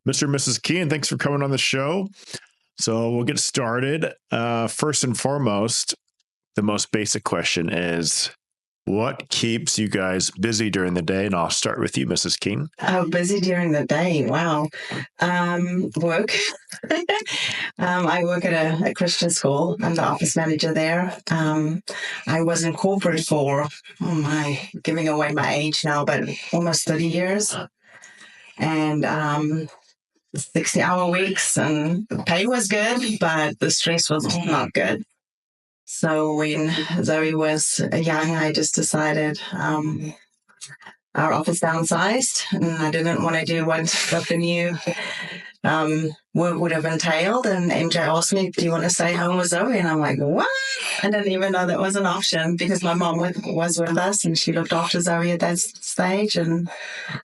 Mr. and Mrs. Kuhn, thanks for coming on the show. So we'll get started. First and foremost, the most basic question is, what keeps you guys busy during the day? And I'll start with you, Mrs. Kuhn. Oh, busy during the day. Wow. Work. I work at a Christian school. I'm the office manager there. I was in corporate for, giving away my age now, but almost 30 years. And 60-hour weeks, and the pay was good, but the stress was not good. So when Zoey was young, I just decided our office downsized, and I didn't want to do what the new work would have entailed. And MJ asked me, do you want to stay home with Zoey? And I'm like, what? I didn't even know that was an option, because my mom was with us and she looked after Zoey at that stage, and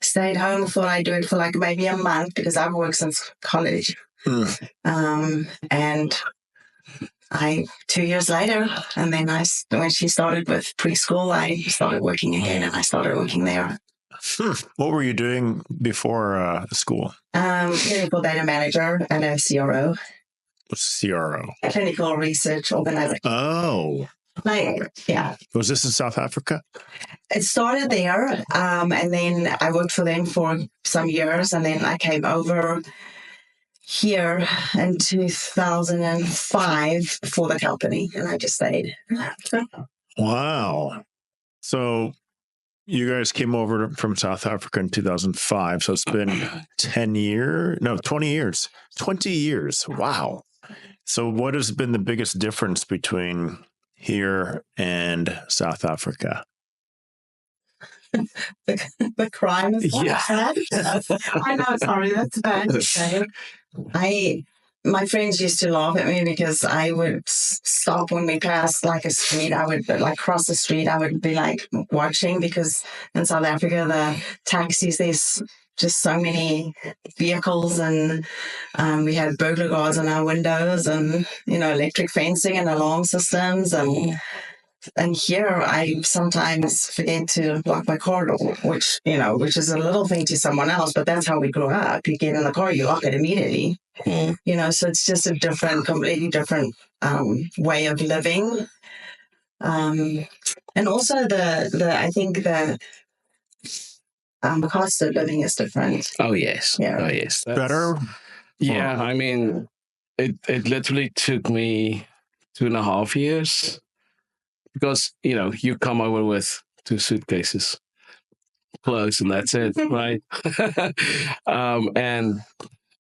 stayed home. Thought I'd do it for like maybe a month, because I've worked since college. And 2 years later, and then when she started with preschool, I started working again, and I started working there. What were you doing before school? Clinical data manager and a CRO. What's CRO? Clinical research organization. Oh. Yeah. Was this in South Africa? It started there, and then I worked for them for some years, and then I came over here in 2005 for the company, and I just stayed. Wow. So you guys came over from South Africa in 2005. So it's been 20 years. 20 years. Wow. So what has been the biggest difference between here and South Africa? The crime is bad. I know, sorry, that's bad to say. My friends used to laugh at me because I would stop when we passed like a street. I would cross the street. I would be like watching, because in South Africa, the taxis, there's just so many vehicles, and we had burglar guards on our windows, and, electric fencing and alarm systems. And here I sometimes forget to lock my car door, which is a little thing to someone else, but that's how we grew up. You get in the car, you lock it immediately. So it's just a completely different way of living. And also I think the cost of living is different. Oh, yes. Yeah. Oh, yes. Better? Yeah, I mean, it literally took me 2.5 years. Because, you come over with 2 suitcases, clothes, and that's it, right? And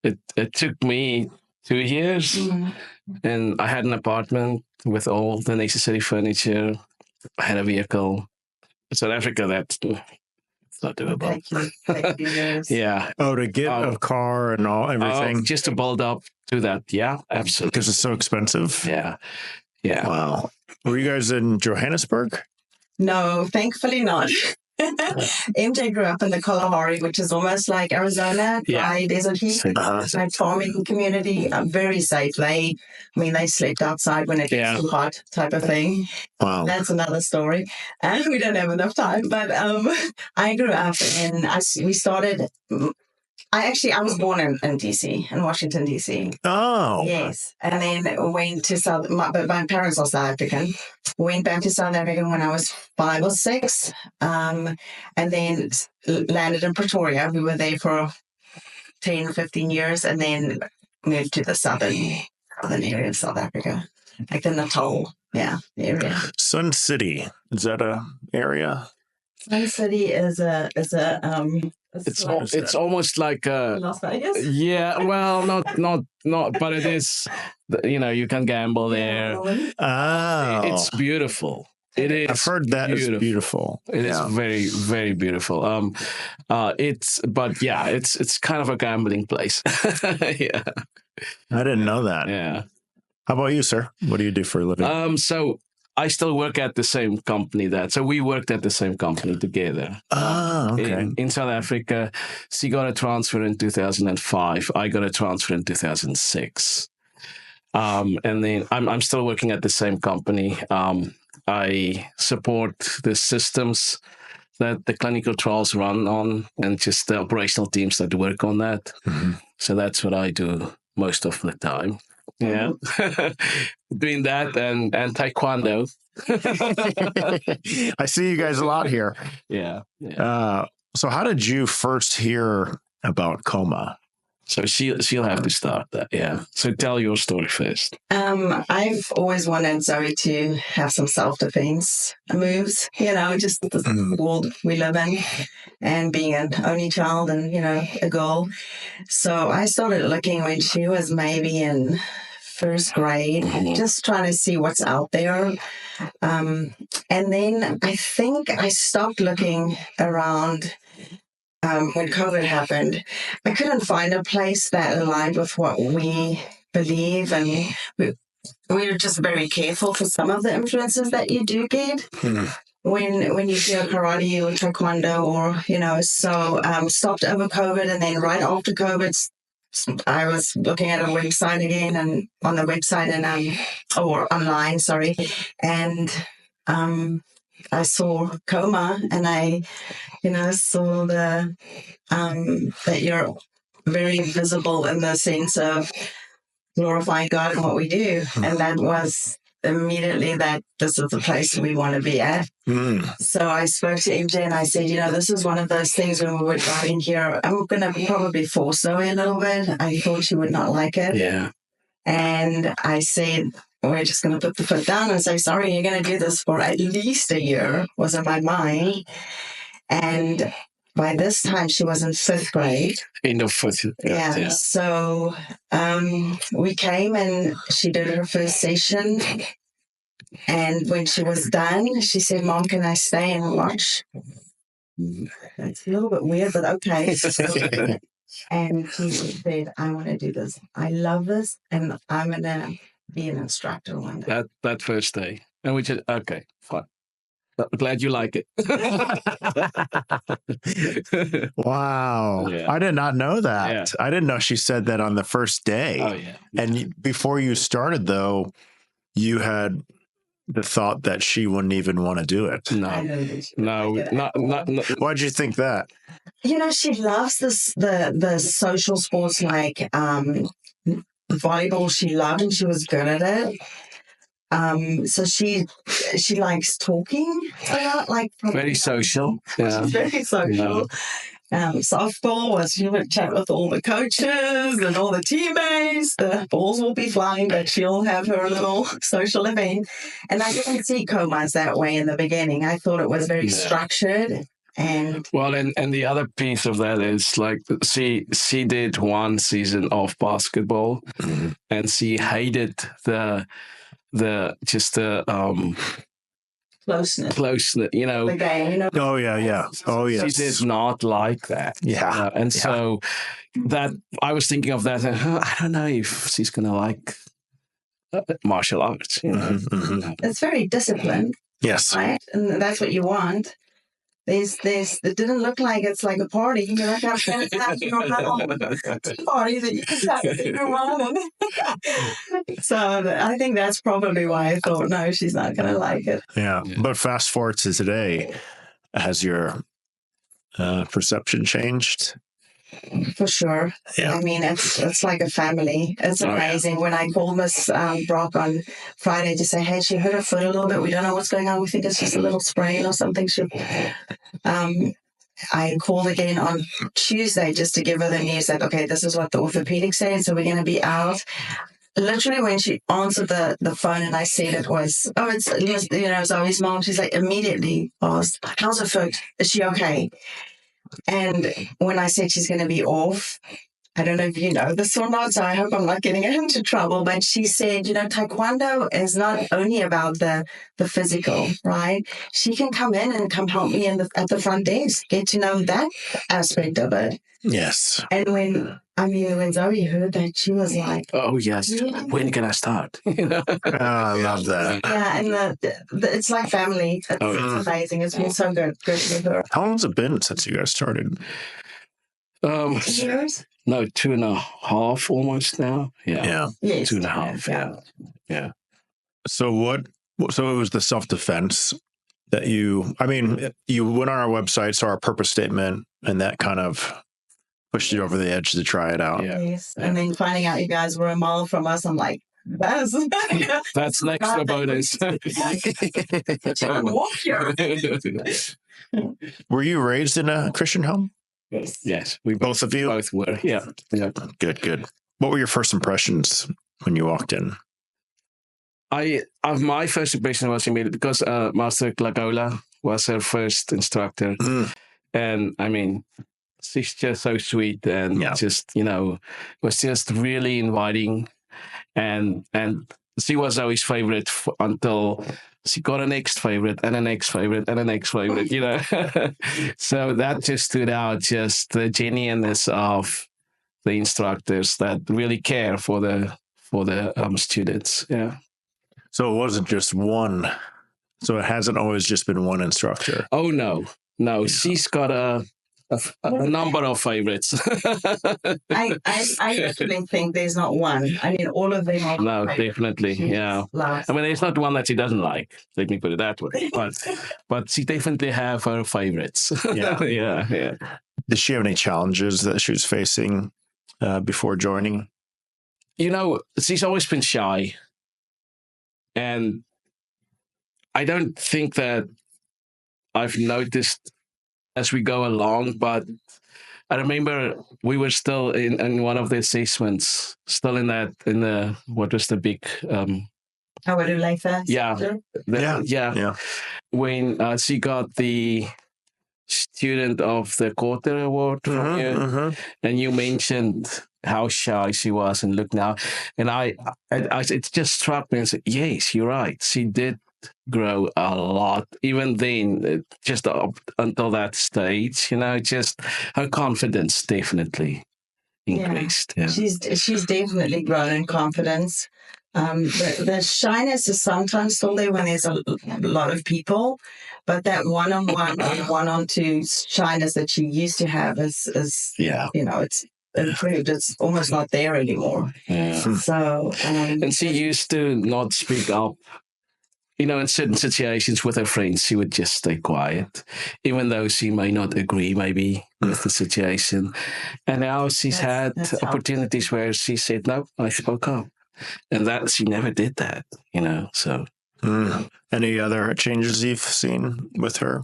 it took me 2 years, and I had an apartment with all the necessary furniture. I had a vehicle. In South Africa, that's not doable. Thank you. Yeah. Oh, to get a car and everything? Just to build up to that. Yeah, absolutely. Because it's so expensive? Yeah. Yeah. Wow. Were you guys in Johannesburg? No, thankfully not. MJ grew up in the Kalahari, which is almost like Arizona, dry desert heat. Like farming community, very safe. They slept outside when it gets too hot, type of thing. Wow. That's another story. And we don't have enough time. But I grew up we started. I was born in D.C., in Washington, D.C. Oh. Yes. And then went to but my parents are South African. Went back to South Africa when I was 5 or 6. And then landed in Pretoria. We were there for 10, 15 years, and then moved to the southern area of South Africa, like the Natal area. Sun City, is that a area? Sun City is it's almost like Las Vegas. Yeah, well, not, but it is. You can gamble there. Oh, it's beautiful. It is. I've heard that beautiful. Is beautiful. It is very, very beautiful. It's kind of a gambling place. Yeah, I didn't know that. Yeah. How about you, sir? What do you do for a living? So I still work at the same company so we worked at the same company together. Okay. In South Africa, she got a transfer in 2005. I got a transfer in 2006. And then I'm still working at the same company. I support the systems that the clinical trials run on, and just the operational teams that work on that. So that's what I do most of the time. Yeah. Doing that and Taekwondo. I see you guys a lot here. Yeah. So how did you first hear about KOMA? So she'll have to start that. Yeah. So tell your story first. I've always wanted Zoey to have some self-defense moves, just the world we live in, and being an only child and, a girl. So I started looking when she was maybe in first grade, just trying to see what's out there. And then I think I stopped looking around when COVID happened. I couldn't find a place that aligned with what we believe, and we were just very careful for some of the influences that you do get when you do karate or taekwondo, or so stopped over COVID, and then right after COVID, I was looking at a website again, and on the website and or online, sorry, and I saw KOMA, and I saw the that you're very visible in the sense of glorifying God in what we do. And that was immediately that this is the place we want to be at. So I spoke to MJ and I said, this is one of those things when we were driving here, I'm going to probably force Zoey a little bit. I thought she would not like it. Yeah. And I said, we're just going to put the foot down and say, sorry, you're going to do this for at least a year, was in my mind. And by this time, she was in fifth grade. In the fifth. Yeah. So we came and she did her first session. And when she was done, she said, Mom, can I stay and watch? That's a little bit weird, but okay. And she said, I want to do this. I love this. And I'm going to be an instructor one day. That first day. And we just, okay, fine. Glad you like it. Wow. Yeah. I did not know that. Yeah. I didn't know she said that on the first day. Oh, yeah. And before you started, though, you had the thought that she wouldn't even want to do it. No. Why'd you think that? She loves the social sports like volleyball. She loved and she was good at it. So she likes talking a lot, like very social. Yeah. She's very social. Softball was she would chat with all the coaches and all the teammates. The balls will be flying, but she'll have her little social event. And I didn't see KOMAs that way in the beginning. I thought it was very structured. And well, and the other piece of that is like she did one season of basketball, and she hated the closeness, the game, Oh yeah. Oh yes. She did not like that. Yeah. And so that I was thinking of that. I don't know if she's gonna like martial arts. It's very disciplined. Yes. Right, and that's what you want. It didn't look like it's like a party. You like have party that you can have everyone. So I think that's probably why I thought, no, she's not going to like it. Yeah. But fast forward to today, has your perception changed? For sure. Yeah. I mean, it's like a family. It's amazing. When I called Miss Brock on Friday to say, hey, she hurt her foot a little bit. We don't know what's going on. We think it's just a little sprain or something. I called again on Tuesday just to give her the news that, okay, this is what the orthopedic said. So we're going to be out. Literally, when she answered the phone and I said it was Zoey's mom, she's like immediately asked, how's her foot? Is she okay? And when I said she's going to be off, I don't know if you know this or not, so I hope I'm not getting her into trouble, but she said, Taekwondo is not only about the physical, right? She can come in and come help me at the front desk, get to know that aspect of it. Yes. And when Zoey heard that, she was like, oh, yes. When can I start? I love that. Yeah, and it's like family. It's amazing. It's been so good with her. How long has it been since you guys started? Years? No, 2.5 almost now. Yeah. Yes. 2.5. Yeah. So it was the self-defense. that you went on our website, saw our purpose statement, and that kind of pushed you over the edge to try it out. Yeah. Yes. And then finding out you guys were a mile from us, I'm like, that's An extra bonus. walk here. Were you raised in a Christian home? Yes. Yes, we Both of you? both were. Yeah. Good. What were your first impressions when you walked in? My first impression was immediate because Master Glagola was her first instructor, and I mean, she's just so sweet and just was just really inviting, and she was Zoe's favorite until she got a next favorite and a next favorite and a next favorite, So that just stood out, just the genuineness of the instructors that really care for the students. Yeah. So it wasn't just one. So it hasn't always just been one instructor. Oh no. She's got a number of favorites. I actually think there's not one. I mean, all of them are. No, definitely. Yeah. I mean, there's not one that she doesn't like. Let me put it that way. But she definitely have her favorites. Yeah. Yeah. Did she have any challenges that she was facing before joining? She's always been shy. And I don't think that I've noticed as we go along, but I remember we were still in one of the assessments, still what was the big... How would you like that? Yeah. When she got the Student of the Quarter award from you, and you mentioned how shy she was, and look now, and I it just struck me and said, yes, you're right. She did grow a lot, even then, just up until that stage. Just her confidence definitely increased. Yeah. She's definitely grown in confidence. The shyness is sometimes still there when there's a lot of people, but that one-on-one or one-on-two shyness that she used to have is it's improved. It's almost not there anymore. Yeah. So, and she used to not speak up. In certain situations with her friends, she would just stay quiet, even though she may not agree maybe with the situation. And now she's had opportunities where she said, no, I spoke up. And that she never did that, so. Any other changes you've seen with her?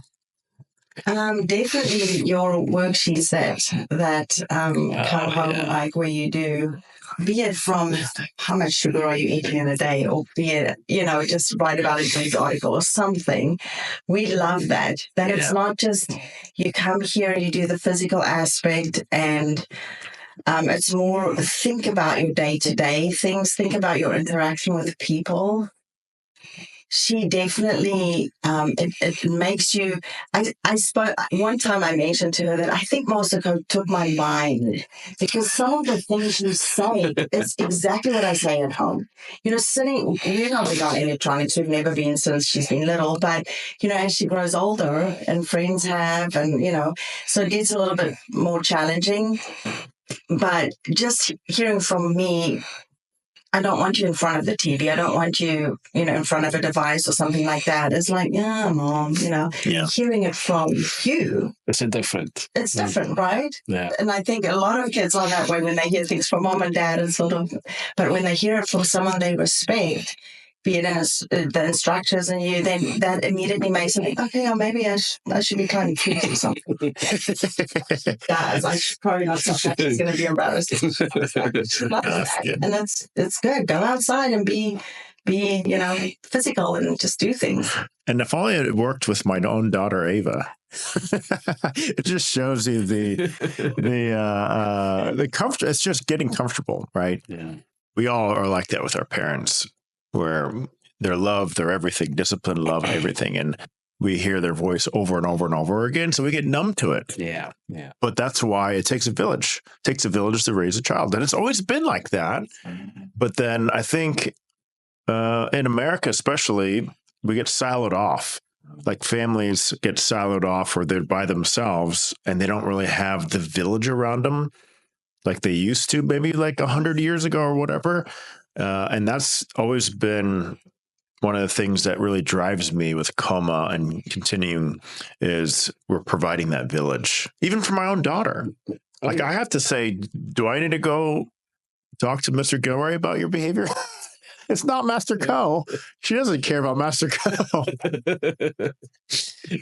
Definitely your worksheets that come home, like where you do, be it from how much sugar are you eating in a day, or be it, just write about a news article or something. We love that. It's not just you come here and you do the physical aspect, and it's more think about your day-to-day things, think about your interaction with people. She definitely, it makes you, I spoke, one time I mentioned to her that I think Mosako took my mind, because some of the things you say, it's exactly what I say at home. Sitting, we're not big on electronics, we've never been since she's been little, but, as she grows older and friends have, and, so it gets a little bit more challenging. But just hearing from me, I don't want you in front of the TV. I don't want you, in front of a device or something like that. It's like, yeah, Mom, hearing it from you. It's different, right? Yeah. And I think a lot of kids are that way when they hear things from Mom and Dad, but when they hear it from someone they respect, be it the instructors and you, then that immediately makes them think, okay, maybe I should be kind of cute or something. Guys, I should probably not say that. It's going to be embarrassing. And it's good. Go outside and be physical and just do things. And if only it worked with my own daughter, Ava. It just shows you the comfort. It's just getting comfortable, right? Yeah. We all are like that with our parents, where their love, their everything, discipline, love, everything. And we hear their voice over and over and over again. So we get numb to it. Yeah. But that's why it takes a village. It takes a village to raise a child. And it's always been like that. But then I think in America, especially, we get siloed off. Like families get siloed off, or they're by themselves and they don't really have the village around them like they used to, maybe like 100 years ago or whatever. And that's always been one of the things that really drives me with KOMA and continuing is we're providing that village, even for my own daughter. Like I have to say, do I need to go talk to Mr. Gilroy about your behavior? It's not Master Co. She doesn't care about Master Co.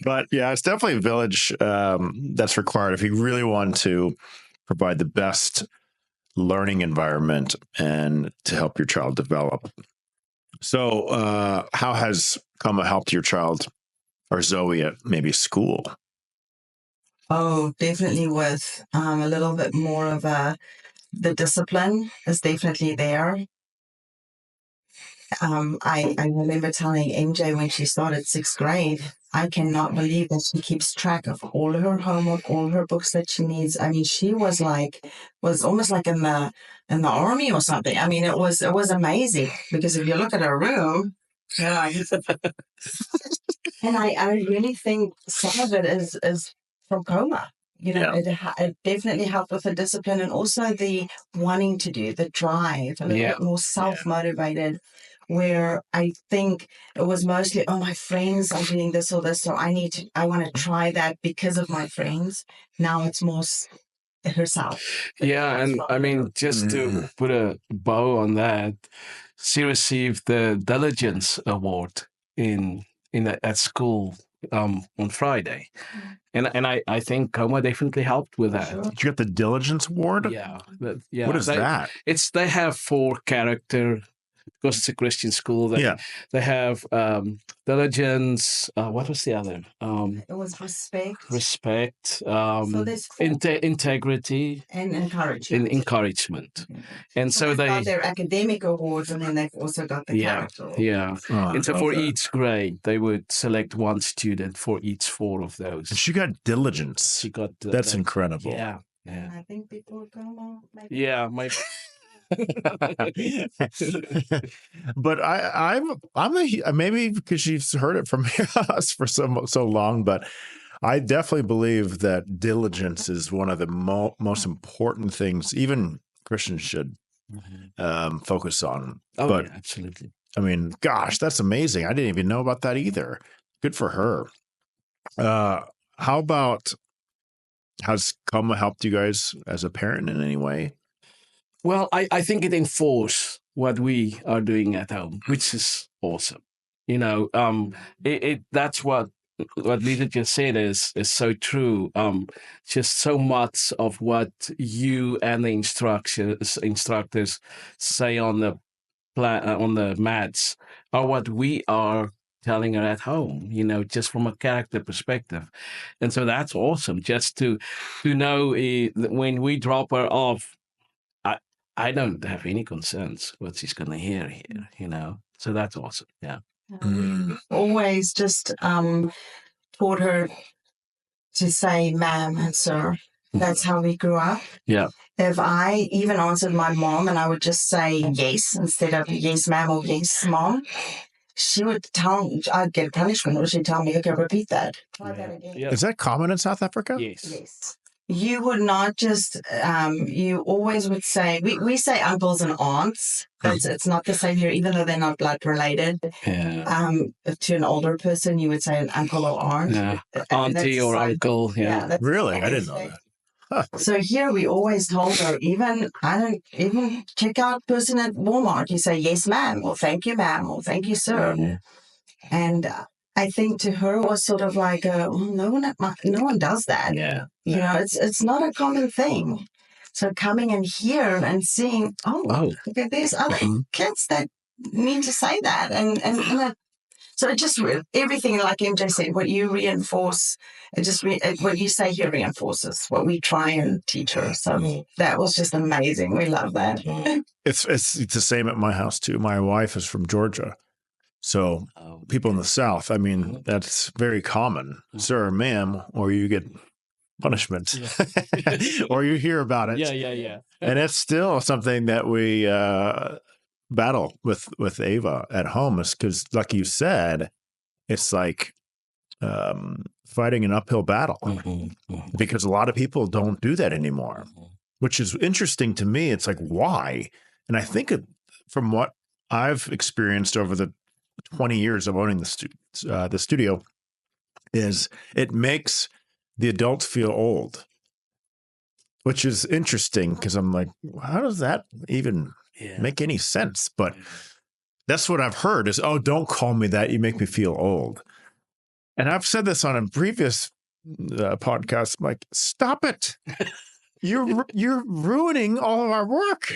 But yeah, it's definitely a village that's required if you really want to provide the best learning environment and to help your child develop. So how has KOMA helped your child or Zoey at maybe school? Oh, definitely with a little bit more of the discipline is definitely there. I remember telling MJ when she started 6th grade, I cannot believe that she keeps track of all her homework, all her books that she needs. I mean, she was almost like in the army or something. I mean, it was amazing because if you look at her room, yeah, and I really think some of it is from KOMA. You know, it definitely helped with the discipline and also the wanting to do, the drive, a little bit more self-motivated, where I think it was mostly, oh, my friends are doing this or this, so I want to try that because of my friends. Now it's more herself. Yeah, and I mean, just to put a bow on that, she received the Diligence Award at school on Friday. And I think KOMA definitely helped with that. Did you get the Diligence Award? Yeah. What is that? They have 4 character, because it's a Christian school. They have diligence. What was the other? It was respect. Respect. So there's 4. Integrity. And encouragement. And so they got their academic awards, and then they've also got the character awards. Yeah. And so for each grade, they would select one student for each 4 of those. And she got Diligence. She got that's incredible. Yeah. And I think people come maybe. Yeah, maybe. But I'm maybe because you've heard it from us for so long, but I definitely believe that diligence is one of the most important things even Christians should focus on. Oh, but yeah, absolutely. I mean, gosh, that's amazing. I didn't even know about that either. Good for her. How about, has KOMA helped you guys as a parent in any way? Well, I think it enforces what we are doing at home, which is awesome. You know, that's what Lisa just said is so true. Just so much of what you and the instructors say on the mats are what we are telling her at home, you know, just from a character perspective. And so that's awesome, just to know when we drop her off, I don't have any concerns what she's going to hear here, you know. So that's awesome. Yeah. Always just taught her to say ma'am and sir. That's how we grew up. Yeah. If I even answered my mom and I would just say yes instead of yes ma'am or yes mom, she would I'd get punishment, or she'd tell me, okay, repeat that. Try that again. Yeah. Is that common in South Africa? Yes. You would not just, you always would say, we say uncles and aunts. It's not the same here, even though they're not blood related. Yeah. To an older person, you would say an uncle or aunt. Yeah. Auntie or uncle. Yeah. Really? I didn't know that. Huh. So here we always told her, even check out person at Walmart, you say, yes, ma'am, or thank you, ma'am, or thank you, sir. Yeah. And I think to her it was sort of like, no one does that. Yeah. You know, it's not a common thing. So coming in here and seeing, okay, there's other kids that need to say that. And so it just, everything, like MJ said, what you reinforce, what you say here reinforces what we try and teach her. So that was just amazing. We love that. It's the same at my house too. My wife is from Georgia. So people in the South, I mean, that's very common. Sir, ma'am, or you get punishment or you hear about it. Yeah. And it's still something that we battle with Ava at home, is because, like you said, it's like fighting an uphill battle because a lot of people don't do that anymore, which is interesting to me. It's like, why? And I think from what I've experienced over the 20 years of owning the studio is it makes the adults feel old, which is interesting because I'm like, how does that even make any sense? But that's what I've heard is, oh, don't call me that. You make me feel old. And I've said this on a previous podcast. I'm like, stop it. You're ruining all of our work.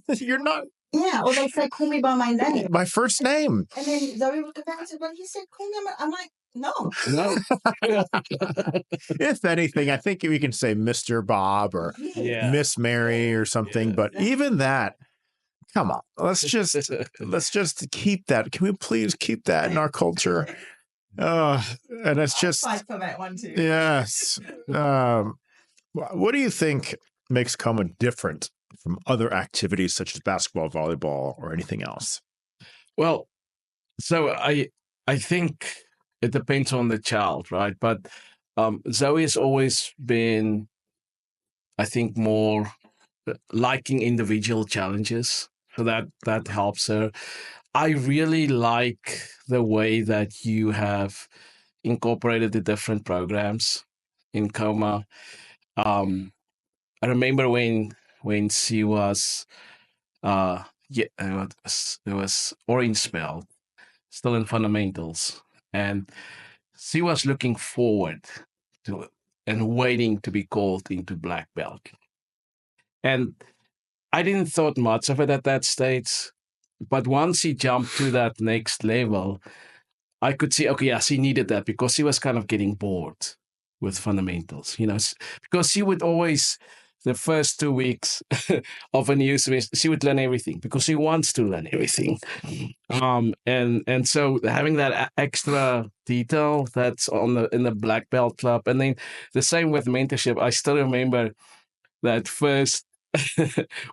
You're not. Yeah, or they say, call me by my name. My first name. And then Zoey would go back and say, well, he said, call me. I'm like, no. If anything, I think we can say Mr. Bob or Miss Mary or something. Yeah. But even that, come on, let's just keep that. Can we please keep that in our culture? And it's just I'll fight for that one too. Yes. What do you think makes KOMA different from other activities such as basketball, volleyball, or anything else? Well, so I think it depends on the child, right? But Zoey has always been, I think, more liking individual challenges. So that helps her. I really like the way that you have incorporated the different programs in KOMA. I remember when she was, it was orange belt, still in fundamentals, and she was looking forward to and waiting to be called into black belt. And I didn't thought much of it at that stage, but once she jumped to that next level, I could see, okay, yeah, she needed that because she was kind of getting bored with fundamentals, because she would always, the first 2 weeks of a new semester, she would learn everything because she wants to learn everything. And so having that extra detail that's in the black belt club, and then the same with mentorship. I still remember that first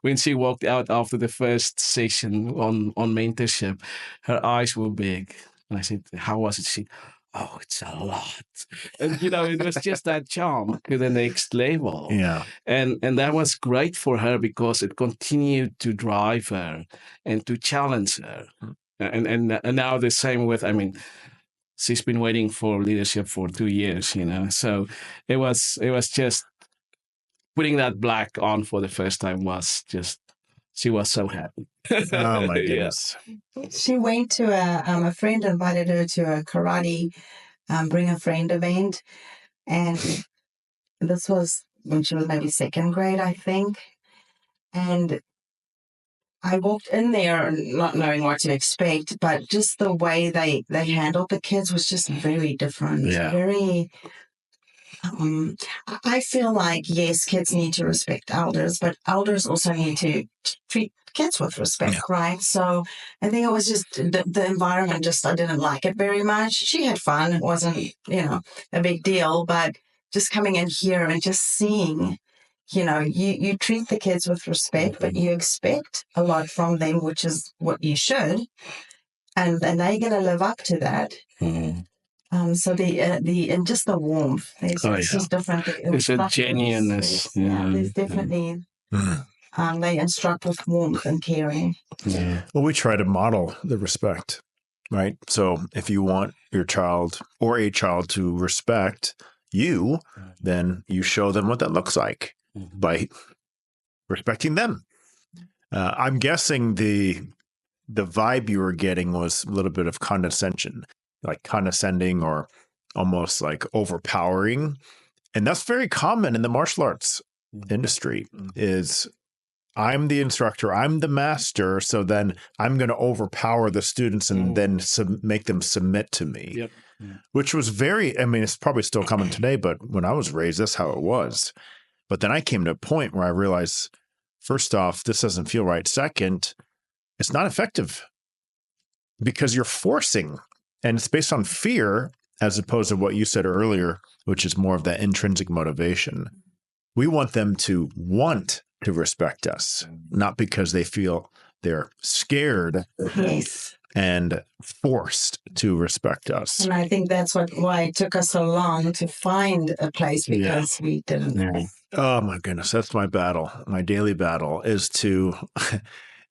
when she walked out after the first session on mentorship, her eyes were big. And I said, how was it? She, oh, it's a lot. And, it was just that charm to the next level. Yeah. And that was great for her because it continued to drive her and to challenge her. And now the same with, she's been waiting for leadership for 2 years, So it was just putting that black on for the first time was just, she was so happy. Oh my goodness. She went to a friend invited her to a karate bring a friend event. And this was when she was maybe second grade, I think. And I walked in there not knowing what to expect, but just the way they handled the kids was just very different. Yeah. Very... I feel like, yes, kids need to respect elders, but elders also need to treat kids with respect, right? So I think it was just the environment, I didn't like it very much. She had fun. It wasn't, a big deal, but just coming in here and just seeing, you treat the kids with respect, but you expect a lot from them, which is what you should. And they're going to live up to that. Mm-hmm. So and just the warmth, it's just different. It's a genuineness. There's definitely they instruct with warmth and caring. Yeah. Well, we try to model the respect, right? So if you want your child or a child to respect you, then you show them what that looks like by respecting them. I'm guessing the vibe you were getting was a little bit of condescension. Like condescending or almost like overpowering. And that's very common in the martial arts industry is I'm the instructor, I'm the master, so then I'm going to overpower the students and then make them submit to me. Yep. Which was it's probably still common today, but when I was raised, that's how it was. But then I came to a point where I realized, first off, this doesn't feel right. Second, it's not effective because you're forcing. And it's based on fear as opposed to what you said earlier, which is more of that intrinsic motivation. We want them to want to respect us, not because they feel they're scared and forced to respect us. And I think that's why it took us so long to find a place because we didn't. Yeah. Oh my goodness, that's my battle. My daily battle is to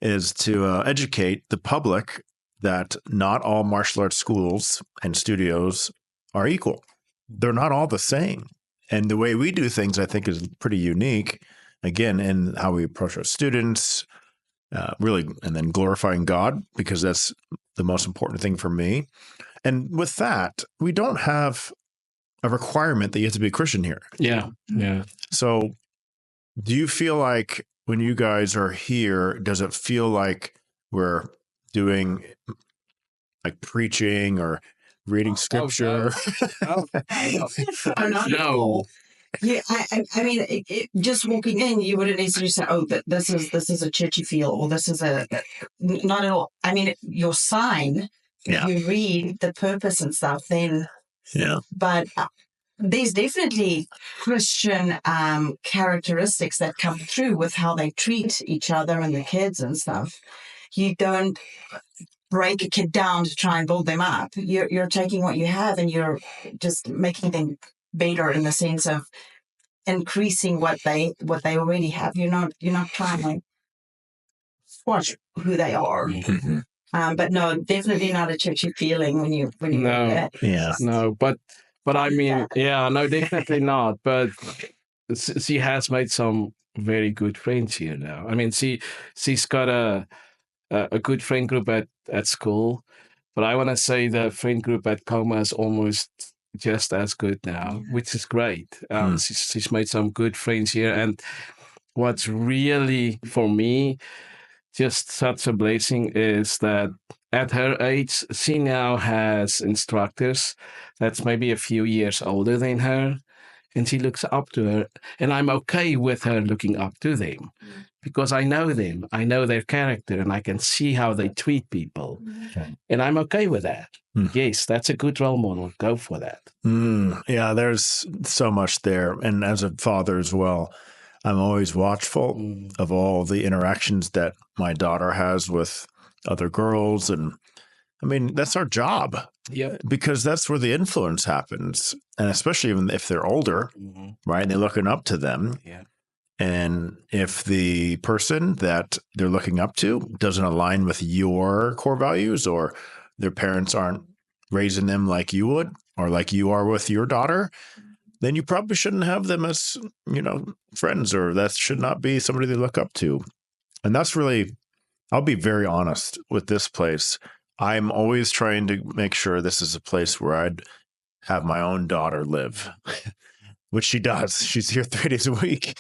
educate the public that not all martial arts schools and studios are equal. They're not all the same. And the way we do things, I think, is pretty unique, again, in how we approach our students, really, and then glorifying God, because that's the most important thing for me. And with that, we don't have a requirement that you have to be a Christian here. Yeah. So do you feel like when you guys are here, does it feel like we're doing like preaching or reading scripture? No. Yeah, I mean, just walking in, you wouldn't necessarily say, "Oh, this is a churchy feel," or "This is a." Not at all. I mean, your sign. Yeah. You read the purpose and stuff. Then, Yeah. But there's definitely Christian characteristics that come through with how they treat each other and the kids and stuff. You don't break a kid down to try and build them up. You're taking what you have and you're just making them better in the sense of increasing what they already have. You're not trying to watch who they are. Mm-hmm. But no, definitely not a churchy feeling when you No. Yeah. No, but I mean, yeah, no, definitely not. But she has made some very good friends here now. I mean, she's got a good friend group at school, but I want to say the friend group at KOMA is almost just as good now, which is great. She's made some good friends here, and what's really for me just such a blessing is that at her age, she now has instructors that's maybe a few years older than her, and she looks up to her. And I'm okay with her looking up to them because I know them. I know their character, and I can see how they treat people. Okay. And I'm okay with that. Yes, that's a good role model. Go for that. Yeah, there's so much there. And as a father as well, I'm always watchful of all the interactions that my daughter has with other girls. And I mean, that's our job. Yep. Because that's where the influence happens. And especially even if they're older, right? And they're looking up to them. Yeah. And if the person that they're looking up to doesn't align with your core values, or their parents aren't raising them like you would, or like you are with your daughter, then you probably shouldn't have them as, friends, or that should not be somebody they look up to. And that's really, I'll be very honest with this place. I'm always trying to make sure this is a place where I'd have my own daughter live, which she does. She's here 3 days a week.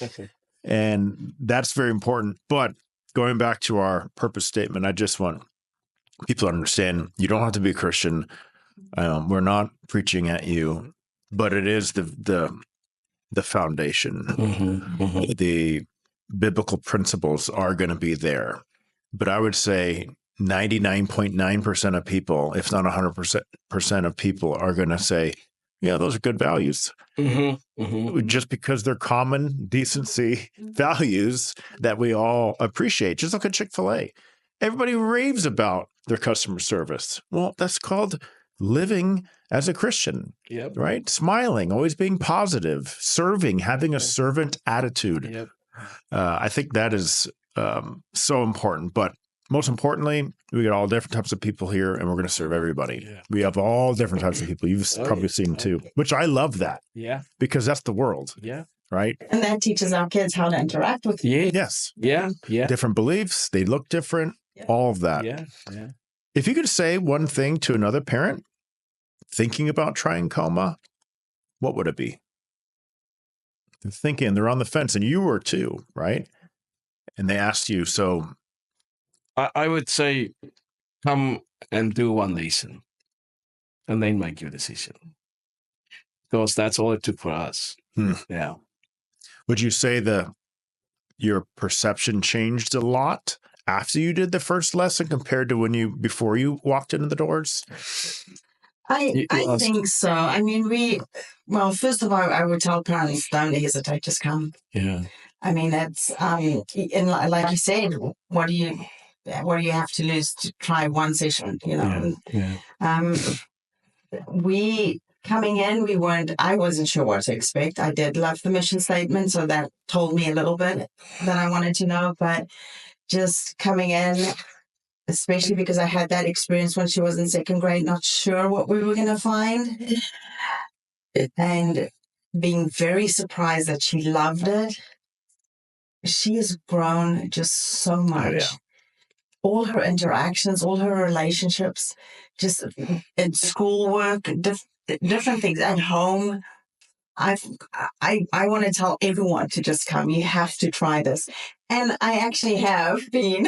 And that's very important. But going back to our purpose statement, I just want people to understand you don't have to be a Christian. We're not preaching at you, but it is the foundation. The biblical principles are going to be there. But I would say 99.9% of people, if not 100% of people, are going to say, yeah, those are good values. Just because they're common decency values that we all appreciate. Just look at Chick-fil-A. Everybody raves about their customer service. Well, that's called living as a Christian, right? Smiling, always being positive, serving, having a servant attitude. I think that is so important. But most importantly, we got all different types of people here, and we're going to serve everybody. We have all different types of people. You've probably seen too, which I love that. Because that's the world. Right. And that teaches our kids how to interact with you. Yes. Yeah. Different beliefs. They look different. All of that. If you could say one thing to another parent thinking about trying KOMA, what would it be? They're thinking, they're on the fence, and you were too, right? And they asked you, so I would say come and do one lesson and then make your decision. Because that's all it took for us. Yeah. Would you say your perception changed a lot after you did the first lesson compared to before you walked into the doors? I think so. I mean, first of all, I would tell parents, don't hesitate, just come. Yeah. I mean, that's, and like you said, what do you have to lose to try one session, We coming in, I wasn't sure what to expect. I did love the mission statement, so that told me a little bit that I wanted to know, but just coming in, especially because I had that experience when she was in second grade, not sure what we were going to find. And being very surprised that she loved it. She has grown just so much. Oh, yeah. All her interactions, all her relationships, just in schoolwork, different things at home. I want to tell everyone to just come. You have to try this. And I actually have been,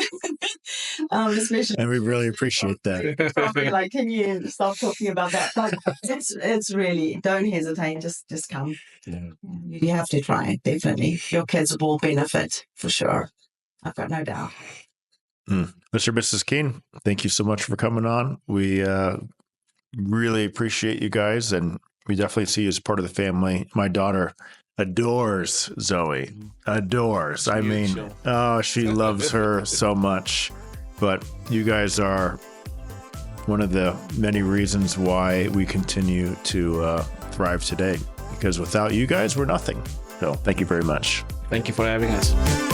especially. And we really appreciate that. Probably like, can you stop talking about that? But it's really, don't hesitate. Just come. Yeah. You have to try it, definitely. Your kids will benefit for sure. I've got no doubt. Mr. and Mrs. Kuhn, thank you so much for coming on. We really appreciate you guys, and we definitely see you as part of the family. My daughter adores Zoey. Adores. I mean, oh, she loves her so much. But you guys are one of the many reasons why we continue to thrive today. Because without you guys, we're nothing. So thank you very much. Thank you for having us.